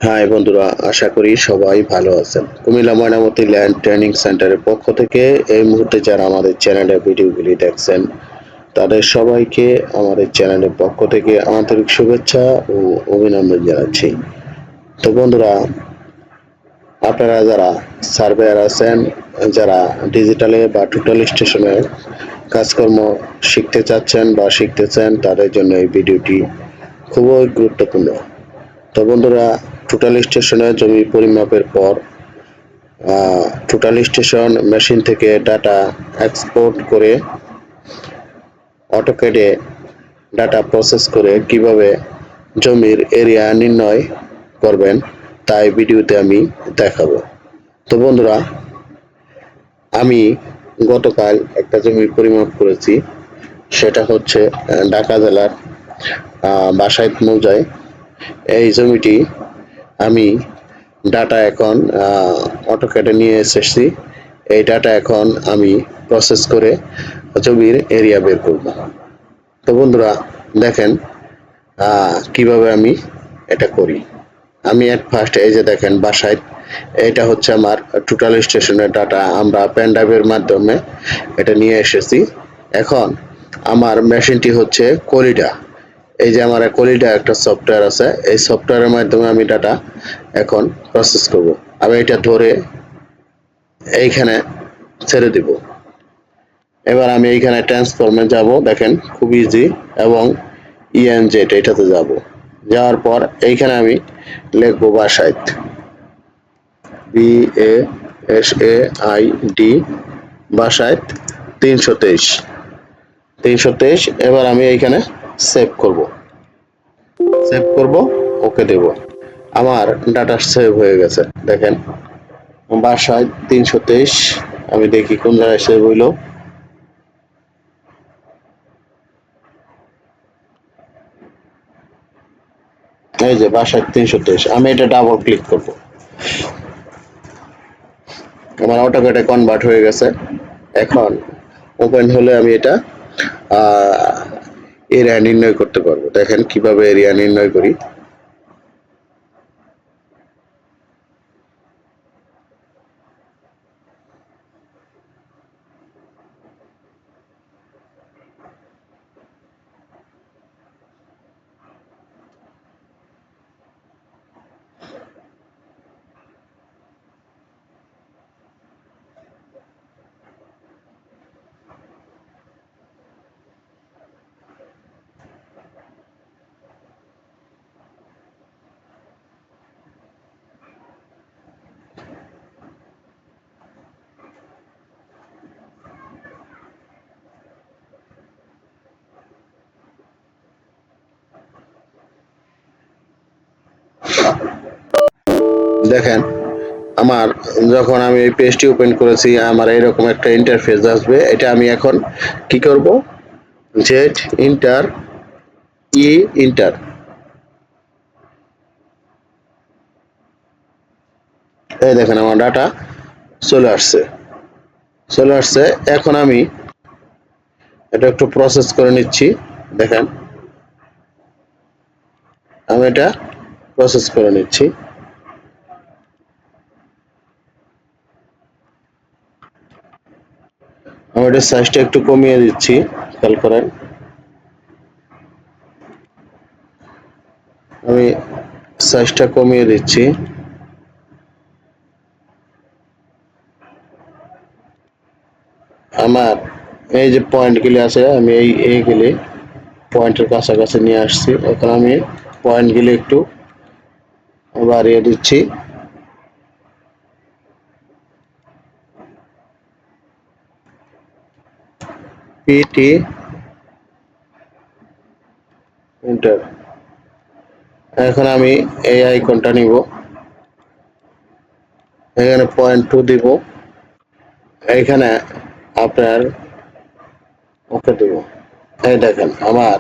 High বন্ধুরা, আশা করি সবাই ভালো আছেন। কুমিল্লা ময়নামতি ল্যান্ড ট্রেনিং সেন্টারের পক্ষ থেকে এই মুহূর্তে যারা আমাদের চ্যানেলের ভিডিওগুলি দেখছেন তাদের সবাইকে আমাদের চ্যানেলের পক্ষ থেকে আন্তরিক শুভেচ্ছা ও অভিনন্দন জানাচ্ছি। তো বন্ধুরা, আপনারা যারা সার্ভেয়ার আছেন, যারা ডিজিটালে বা টোটাল স্টেশনে কাজকর্ম শিখতে চাচ্ছেন বা শিখতেছেন, তাদের জন্য এই ভিডিওটি খুবই গুরুত্বপূর্ণ। তো বন্ধুরা, টোটাল স্টেশনে জমি পরিমাপের পর টোটাল স্টেশন মেশিন থেকে ডাটা এক্সপোর্ট করে অটোক্যাডে ডাটা প্রসেস করে কিভাবে জমির এরিয়া নির্ণয় করবেন তাই ভিডিওতে আমি দেখাবো। তো বন্ধুরা, আমি গতকাল একটা জমির পরিমাপ করেছি। সেটা হচ্ছে ঢাকা জেলার বাসাইত মৌজায়। এই জমিটি আমি ডাটা এখন অটোক্যাডে নিয়ে এসেছি। এই ডাটা এখন আমি প্রসেস করে জমির এরিয়া বের করব। তো বন্ধুরা, দেখেন কিভাবে আমি এটা করি। আমি এট ফার্স্ট এই যে দেখেন বাসায়, এটা হচ্ছে আমার টোটাল স্টেশনের ডাটা। আমরা পেন ড্রাইভের মাধ্যমে এটা নিয়ে এসেছি। এখন আমার মেশিনটি হচ্ছে কলিডা। এই যে আমার কলিডা একটা সফটওয়্যার আছে, এই সফটওয়্যারের মাধ্যমে আমি ডাটা এখন প্রসেস করব। আমি এটা ধরে এইখানে ছেড়ে দিব। এবার আমি এইখানে ট্রান্সফর্মে যাব, দেখেন খুব ইজি, এবং ইএনজেড এটাতে যাব। যাওয়ার পর এইখানে আমি লিখবো বাসাইত, BASAID, বাসাইত 323। এবার আমি এইখানে সেভ করব, ওকে দেব। আমার ডাটা সেভ হয়ে গেছে। দেখেন বাসায় 323। আমি দেখি কোন জায়গায় সেভ হইলো। এই যে বাসায় 323, আমি এটা ডাবল ক্লিক করব। আমার অটোক্যাডে কনভার্ট হয়ে গেছে। এখন ওপেন হলে আমি এটা এরিয়া নির্ণয় করতে পারবো। দেখেন কিভাবে এরিয়া নির্ণয় করি। দেখেন আমার, যখন আমি এই পেজটি ওপেন করেছি, আমার এরকম একটা ইন্টারফেস আসবে। এটা আমি এখন কি করব, জেড ইন্টার, ই ইন্টার, এই দেখেন আমার ডাটা চলে আসছে। এখন আমি এটা একটু প্রসেস করে নিচ্ছি। দেখেন আমি এটা প্রসেস করে নিচ্ছি। আমি এটা সাইজটা একটু কমিয়ে দিচ্ছি, খেয়াল করেন। আমি সাইজটা কমিয়ে দিচ্ছি। আমার এই যে পয়েন্টগুলি আছে, আমি এইগুলি পয়েন্টের কাছাকাছি নিয়ে আসছি। এখন আমি পয়েন্টগুলি একটু বাড়িয়ে দিচ্ছি। PT enter. এখন আমি এই আইকনটা নিব, এখানে 0.2 দিব, এইখানে আপনার ওকে দেব। এই দেখেন আমার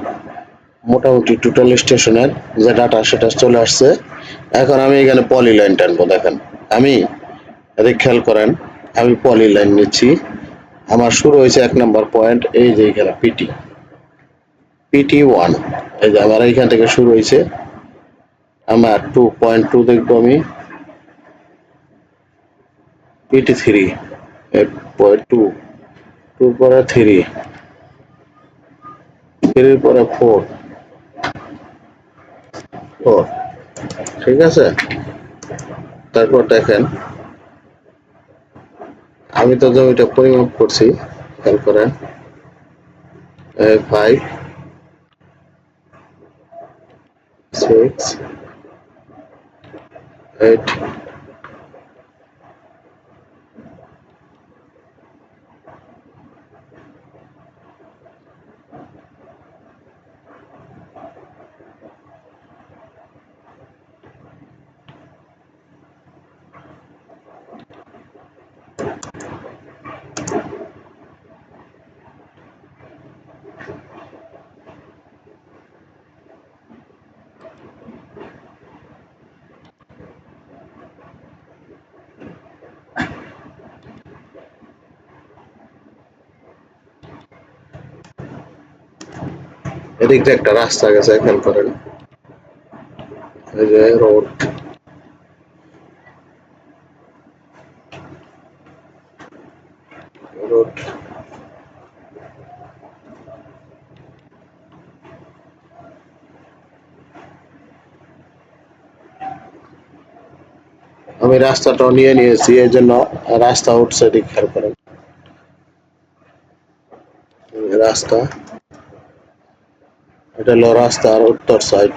মোটামুটি টোটাল স্টেশনের যে ডাটা সেটা চলে আসছে। এখন আমি এখানে পলি লাইন টানবো। দেখেন আমি, এদিকে খেয়াল করেন, আমি পলি লাইন নিচ্ছি। আমার শুরু হয়েছে 1 নম্বর পয়েন্ট, এই যে এখানে পিটি 1। এই যে আমার এইখান থেকে শুরু হয়েছে, আমার 2.2 দেখবো আমি PT3 2 2 পরে 3 3 পরে 4 4 ঠিক আছে। তারপর দেখেন আমি তো জমিটা পরিমাপ করছি, খেয়াল করেন 5 6 8 এদিক দিয়ে একটা রাস্তা গেছে, খেয়াল করেন এই যে রোড। রোড আমি রাস্তাটাও নিয়ে নিয়েছি, এই জন্য রাস্তা উঠছে, এদিক খেয়াল করেন রাস্তা, এটা হলো রাস্তার উত্তর সাইড।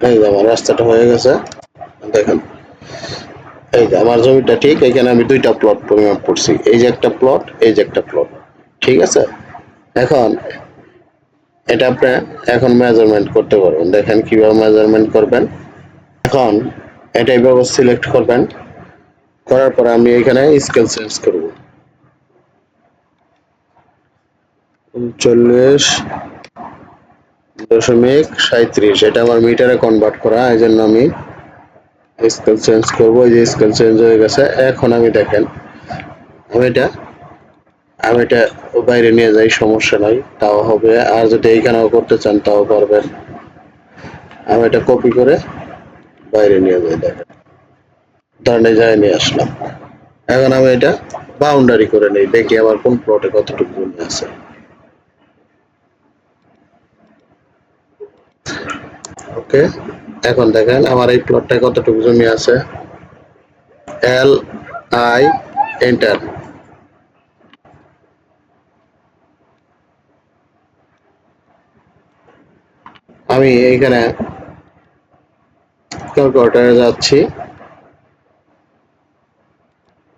এই যে আমার রাস্তাটা হয়ে গেছে, দেখেন এই যে আমার জমিটা ঠিক এখানে আমি দুইটা প্লট পরিমাপ করছি, এই যে একটা প্লট, এই যে একটা প্লট, ঠিক আছে। এখন এটা আপনি এখন মেজারমেন্ট করতে পারবেন, দেখেন কিভাবে মেজারমেন্ট করবেন। এখন এটা এইভাবে সিলেক্ট করবেন, করার পর আমি এখানে স্কেল চেঞ্জ করব 39.37, এটা আমার মিটারে কনভার্ট করা, এই জন্য আমি স্কেল চেঞ্জ করবো। এই যে স্কেল চেঞ্জ হয়ে গেছে। এখন আমি দেখেন আমি এটা বাইরে নিয়ে যাই, সমস্যা নাই, তাও হবে। আর যদি এইখানেও করতে চান তাও পারবেন। আমি এটা কপি করে বাইরে নিয়ে যাই, দেখেন ধরেন এই জায়গায় নিয়ে আসলাম। এখন আমি এটা বাউন্ডারি করে নেই, দেখি আমার কোন প্লটে কতটুকু জমি আছে। ওকে, এখন দেখেন আমার এই প্লটটায় কতটুকু জমি আছে। এল আই এন্টার, আমি এইখানে ক্যালকুলেটরে যাচ্ছি,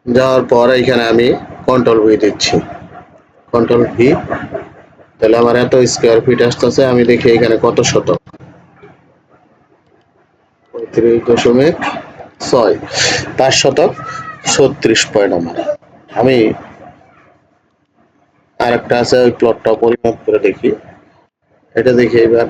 যাওয়ার পর এখানে আমি কন্ট্রোল ভি দিচ্ছি, কন্ট্রোল ভি, তাহলে আমার এত স্কোয়ার ফিট আসতেছে। আমি দেখি এখানে কত শতক, 35.6, 5 শতক 36 পয়েন্ট আমার। আমি আর একটা আছে, ওই প্লটটা পরিমাপ করে দেখি, এটা দেখি এবার।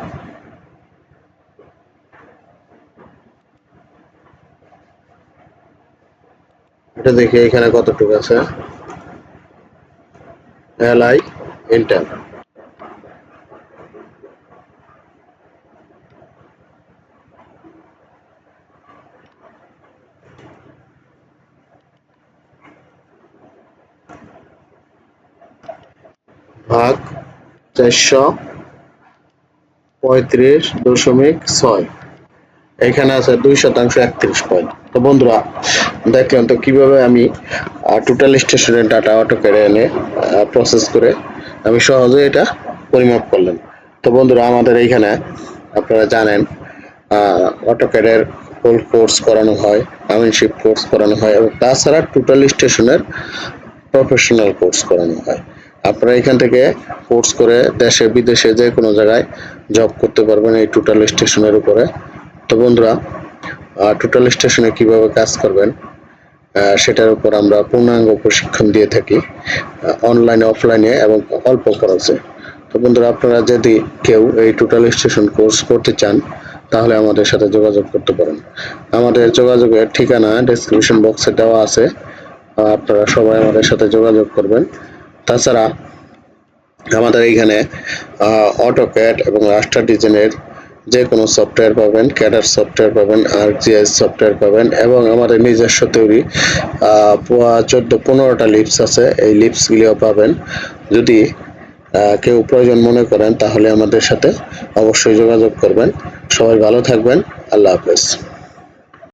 এটা দেখি এখানে কতটুকু আছে, এল আই এন্টার, ভাগ 435.6, এখানে আছে 2% 31 পয়েন্ট। তো বন্ধুরা দেখলেন তো কিভাবে আমি টোটাল স্টেশনের ডাটা অটোক্যাডে এনে প্রসেস করে আমি সহজে এটা পরিমাপ করলাম। তো বন্ধুরা আমাদের এইখানে আপনারা জানেন অটোক্যাডের ফুল কোর্স করানো হয়, আমিনশিপ কোর্স করানো হয়, এবং তাছাড়া টোটাল স্টেশনের প্রফেশনাল কোর্স করানো হয়। আপনারা এখান থেকে কোর্স করে দেশে বিদেশে যে কোনো জায়গায় জব করতে পারবেন এই টোটাল স্টেশনের উপরে। তো বন্ধুরা টোটাল স্টেশনে কিভাবে কাজ করবেন সেটার উপর আমরা পূর্ণাঙ্গ প্রশিক্ষণ দিয়ে থাকি, অনলাইনে অফলাইনে এবং অল্প খরচে। তো বন্ধুরা, আপনারা যদি কেউ এই টোটালাইজেশন কোর্স করতে চান তাহলে আমাদের সাথে যোগাযোগ করতে পারেন। আমাদের যোগাযোগের ঠিকানা ডেসক্রিপশন বক্সে দেওয়া আছে, আপনারা সবাই আমাদের সাথে যোগাযোগ করবেন। তাছাড়া আমাদের এইখানে অটোক্যাড এবং রাস্টার ডিজাইনের যে কোনো সফটওয়্যার পাবেন, ক্যাডার সফটওয়্যার পাবেন, আর্কজিআইএস সফটওয়্যার পাবেন এবং আমাদের নিজস্ব তৈরি 14-15টা লিপস আছে, এই লিপসগুলিও পাবেন। যদি কেউ প্রয়োজন মনে করেন তাহলে আমাদের সাথে অবশ্যই যোগাযোগ করবেন। সবাই ভালো থাকবেন। আল্লাহ হাফেজ।